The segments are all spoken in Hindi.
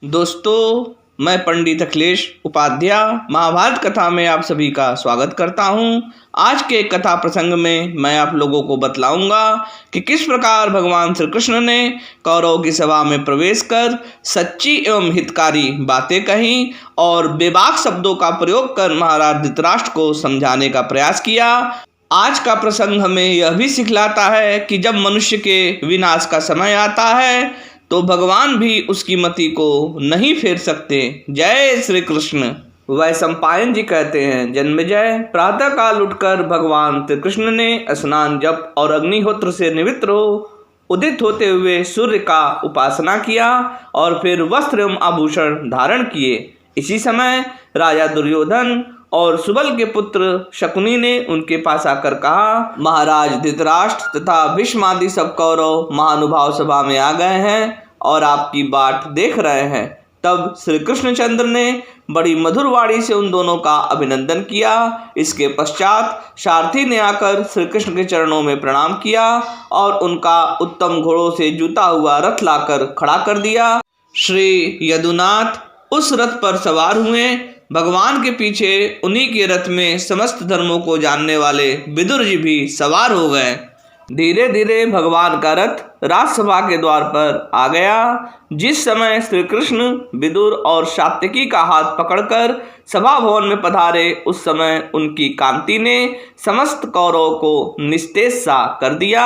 दोस्तों, मैं पंडित अखिलेश उपाध्याय महाभारत कथा में आप सभी का स्वागत करता हूं। आज के कथा प्रसंग में मैं आप लोगों को बतलाऊंगा कि किस प्रकार भगवान श्री कृष्ण ने कौरवों की सभा में प्रवेश कर सच्ची एवं हितकारी बातें कही और बेबाक शब्दों का प्रयोग कर महाराज धृतराष्ट्र को समझाने का प्रयास किया। आज का प्रसंग हमें यह भी सिखलाता है कि जब मनुष्य के विनाश का समय आता है तो भगवान भी उसकी मति को नहीं फेर सकते। जय श्री कृष्ण। वैशंपायन जी कहते हैं, जन्मेजय, प्रातः काल उठकर भगवान श्री कृष्ण ने स्नान जप और अग्निहोत्र से निवृत्त हो उदित होते हुए सूर्य का उपासना किया और फिर वस्त्र एवं आभूषण धारण किए। इसी समय राजा दुर्योधन और सुबल के पुत्र शकुनी ने उनके पास आकर कहा, महाराज धृतराष्ट्र तथा भीष्म आदि सब कौरव महानुभाव सभा में आ गए हैं और आपकी बाट देख रहे हैं। तब श्री कृष्णचंद्र ने बड़ी मधुर वाणी से उन दोनों का अभिनंदन किया। इसके पश्चात सारथी ने आकर श्री कृष्ण के चरणों में प्रणाम किया और उनका उत्तम घोड़ों से जुता हुआ रथ लाकर खड़ा कर दिया। श्री यदुनाथ उस रथ पर सवार हुए। भगवान के पीछे उन्हीं के रथ में समस्त धर्मों को जानने वाले विदुर जी भी सवार हो गए। धीरे धीरे भगवान का रथ राजसभा के द्वार पर आ गया। जिस समय श्री कृष्ण विदुर और सात्यकी का हाथ पकड़कर सभा भवन में पधारे, उस समय उनकी कांति ने समस्त कौरवों को निस्तेज सा कर दिया।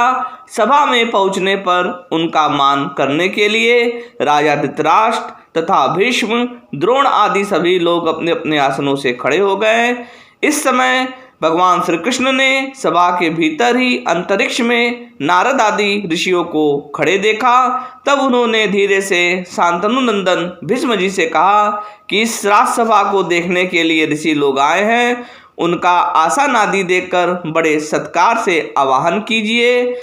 सभा में पहुंचने पर उनका मान करने के लिए राजा धृतराष्ट्र तथा भीष्म, द्रोण आदि सभी लोग अपने अपने आसनों से खड़े हो गए। इस समय भगवान श्री कृष्ण ने सभा के भीतर ही अंतरिक्ष में नारद आदि ऋषियों को खड़े देखा। तब उन्होंने धीरे से शांतनु नंदन भीष्म जी से कहा कि इस राजसभा को देखने के लिए ऋषि लोग आए हैं, उनका आसन आदि देखकर बड़े सत्कार से आवाहन कीजिए।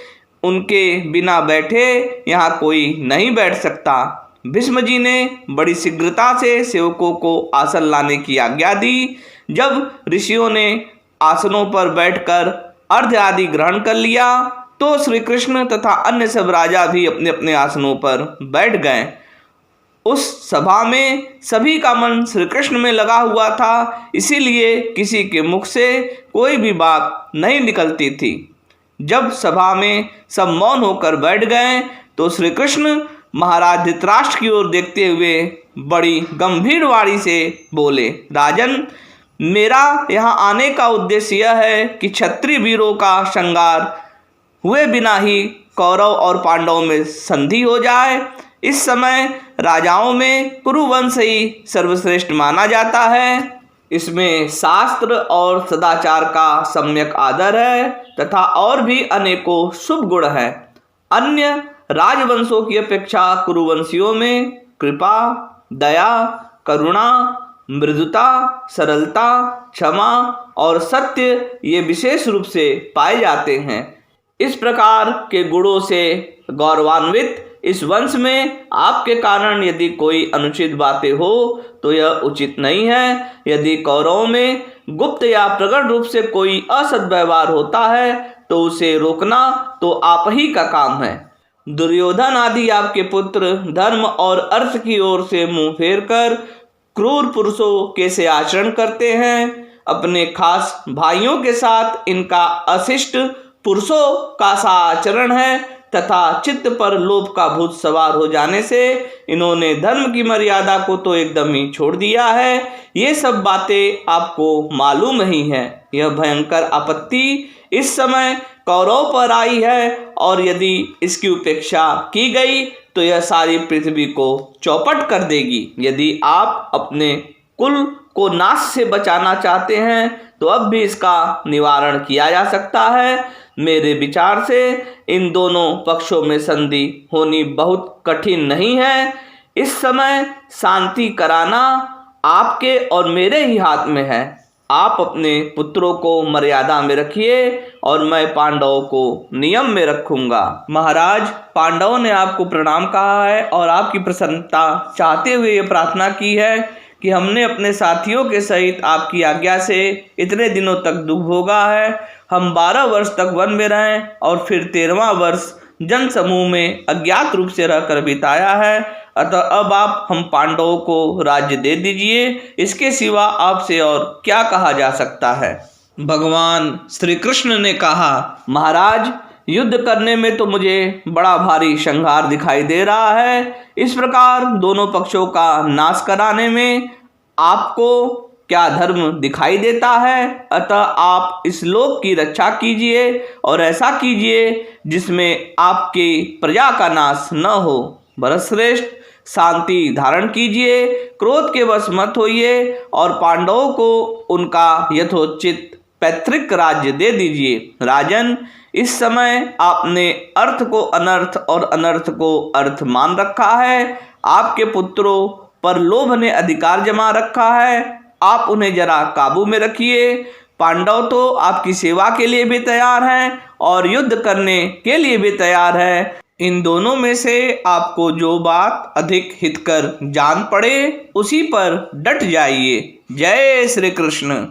उनके बिना बैठे यहाँ कोई नहीं बैठ सकता। भीष्म जी ने बड़ी शीघ्रता से सेवकों को आसन लाने की आज्ञा दी। जब ऋषियों ने आसनों पर बैठकर अर्घ्य आदि ग्रहण कर लिया तो श्री कृष्ण तथा अन्य सब राजा भी अपने अपने आसनों पर बैठ गए। उस सभा में सभी का मन श्री कृष्ण में लगा हुआ था, इसीलिए किसी के मुख से कोई भी बात नहीं निकलती थी। जब सभा में सब मौन होकर बैठ गए तो श्री कृष्ण महाराज धृतराष्ट्र की ओर देखते हुए बड़ी गंभीर वाणी से बोले, राजन, मेरा यहाँ आने का उद्देश्य यह है कि क्षत्रिय वीरों का श्रृंगार हुए बिना ही कौरव और पांडवों में संधि हो जाए। इस समय राजाओं में कुरुवंश ही सर्वश्रेष्ठ माना जाता है। इसमें शास्त्र और सदाचार का सम्यक आदर है तथा और भी अनेकों शुभ गुण हैं। अन्य राजवंशों की अपेक्षा कुरुवंशियों में कृपा, दया, करुणा, मृदुता, सरलता, क्षमा और सत्य ये विशेष रूप से पाए जाते हैं। इस प्रकार के गुणों से गौरवान्वित इस वंश में आपके कारण यदि कोई अनुचित बातें हो तो यह उचित नहीं है। यदि कौरवों में गुप्त या प्रकट रूप से कोई असद व्यवहार होता है तो उसे रोकना तो आप ही का काम है। दुर्योधन आदि आपके पुत्र धर्म और अर्थ की ओर से मुंह फेर कर क्रूर पुरुषों के से आचरण करते हैं। अपने खास भाइयों के साथ इनका अशिष्ट पुरुषों का सा आचरण है तथा चित्त पर लोभ का भूत सवार हो जाने से इन्होंने धर्म की मर्यादा को तो एकदम ही छोड़ दिया है। ये सब बातें आपको मालूम ही है। यह भयंकर आपत्ति इस समय कौरव पर आई है और यदि इसकी उपेक्षा की गई तो यह सारी पृथ्वी को चौपट कर देगी। यदि आप अपने कुल को नाश से बचाना चाहते हैं तो अब भी इसका निवारण किया जा सकता है। मेरे विचार से इन दोनों पक्षों में संधि होनी बहुत कठिन नहीं है। इस समय शांति कराना आपके और मेरे ही हाथ में है। आप अपने पुत्रों को मर्यादा में रखिए और मैं पांडवों को नियम में रखूंगा। महाराज, पांडवों ने आपको प्रणाम कहा है और आपकी प्रसन्नता चाहते हुए ये प्रार्थना की है कि हमने अपने साथियों के सहित आपकी आज्ञा से इतने दिनों तक दुख भोगा है। हम 12 वर्ष तक वन में रहें और फिर 13वां वर्ष जन समूह में अज्ञात रूप से रहकर बिताया है। अतः अब आप हम पांडवों को राज्य दे दीजिए, इसके सिवा आपसे और क्या कहा जा सकता है। भगवान श्री कृष्ण ने कहा, महाराज, युद्ध करने में तो मुझे बड़ा भारी संहार दिखाई दे रहा है। इस प्रकार दोनों पक्षों का नाश कराने में आपको क्या धर्म दिखाई देता है? अतः आप इस लोक की रक्षा कीजिए और ऐसा कीजिए जिसमें आपकी प्रजा का नाश न हो। भरतश्रेष्ठ, शांति धारण कीजिए, क्रोध के वश मत होइए और पांडवों को उनका यथोचित पैतृक राज्य दे दीजिए। राजन, इस समय आपने अर्थ को अनर्थ और अनर्थ को अर्थ मान रखा है। आपके पुत्रों पर लोभ ने अधिकार जमा रखा है, आप उन्हें जरा काबू में रखिए। पांडव तो आपकी सेवा के लिए भी तैयार हैं और युद्ध करने के लिए भी तैयार हैं। इन दोनों में से आपको जो बात अधिक हितकर जान पड़े उसी पर डट जाइए। जय श्री कृष्ण।